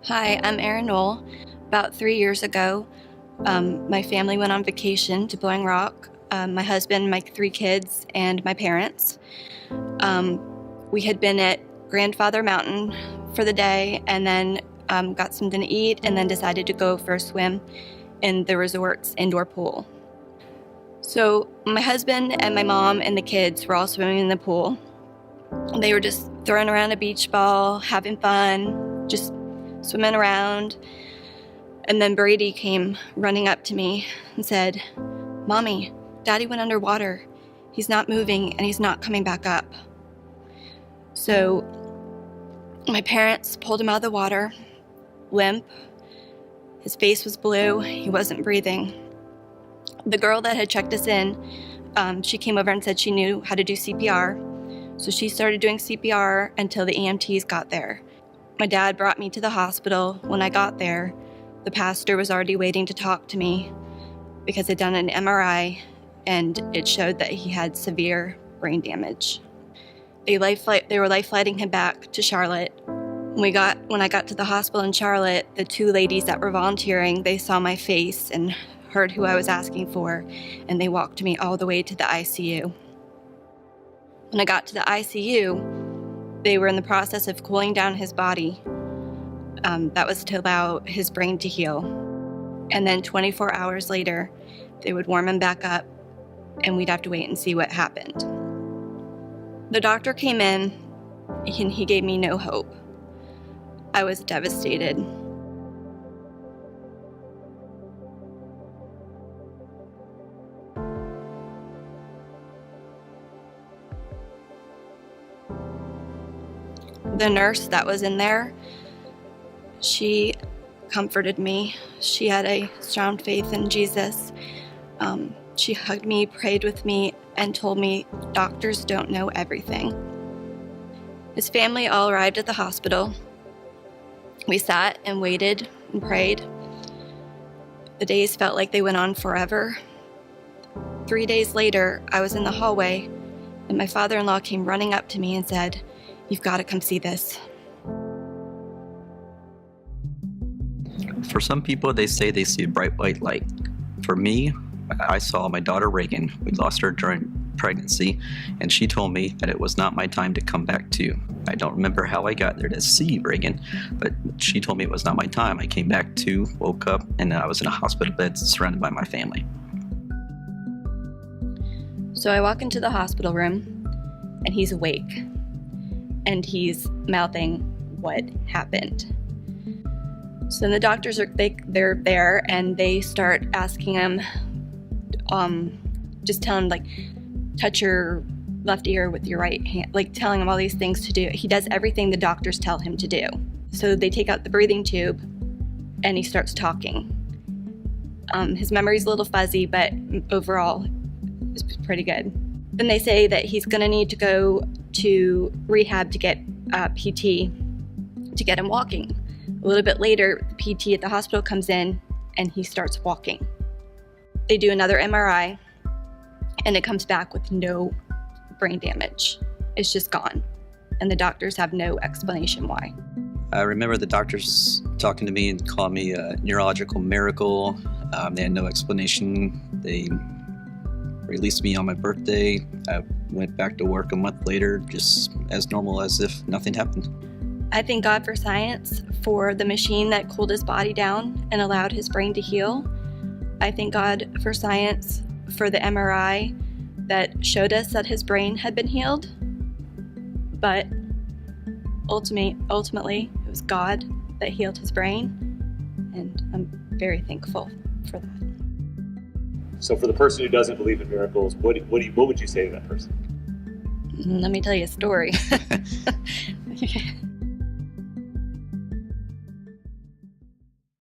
Hi, I'm Erin Knoll. About 3 years ago, my family went on vacation to Blowing Rock. My husband, my three kids, and my parents. Um, we had been at Grandfather Mountain for the day and then got something to eat and then decided to go for a swim in the resort's indoor pool. So my husband and my mom and the kids were all swimming in the pool. They were just throwing around a beach ball, having fun, just swimming around. And then Brady came running up to me and said, "Mommy, Daddy went underwater. He's not moving and he's not coming back up." So my parents pulled him out of the water, limp. His face was blue. He wasn't breathing. The girl that had checked us in, she came over and said she knew how to do CPR. So she started doing CPR until the EMTs got there. My dad brought me to the hospital. When I got there, the pastor was already waiting to talk to me because they'd done an MRI and it showed that he had severe brain damage. They were life flighting him back to Charlotte. When I got to the hospital in Charlotte, the two ladies that were volunteering, they saw my face and heard who I was asking for, and they walked me all the way to the ICU. When I got to the ICU, they were in the process of cooling down his body. That was to allow his brain to heal. And then 24 hours later, they would warm him back up, and we'd have to wait and see what happened. The doctor came in, and he gave me no hope. I was devastated. The nurse that was in there, she comforted me. She had a strong faith in Jesus. She hugged me, prayed with me, and told me doctors don't know everything. His family all arrived at the hospital. We sat and waited and prayed. The days felt like they went on forever. 3 days later, I was in the hallway, and my father-in-law came running up to me and said, "You've got to come see this." For some people, they say they see a bright white light. For me, I saw my daughter Reagan. We lost her during pregnancy, and she told me that it was not my time to come back to. I don't remember how I got there to see Reagan, but she told me it was not my time. I came back to, woke up, and I was in a hospital bed surrounded by my family. So I walk into the hospital room, and he's awake, and he's mouthing what happened. So then the doctors they're there, and they start asking him, just tell him, like, touch your left ear with your right hand, like telling him all these things to do. He does everything the doctors tell him to do. So they take out the breathing tube, and he starts talking. His memory's a little fuzzy, but overall, it's pretty good. Then they say that he's gonna need to go to rehab to get PT to get him walking. A little bit later, the PT at the hospital comes in, and he starts walking. They do another MRI, and it comes back with no brain damage. It's just gone, and the doctors have no explanation why. I remember the doctors talking to me and calling me a neurological miracle. They had no explanation. They released me on my birthday. I went back to work a month later, just as normal as if nothing happened. I thank God for science, for the machine that cooled his body down and allowed his brain to heal. I thank God for science, for the MRI that showed us that his brain had been healed. But ultimately, it was God that healed his brain, and I'm very thankful for that. So for the person who doesn't believe in miracles, what would you say to that person? Let me tell you a story.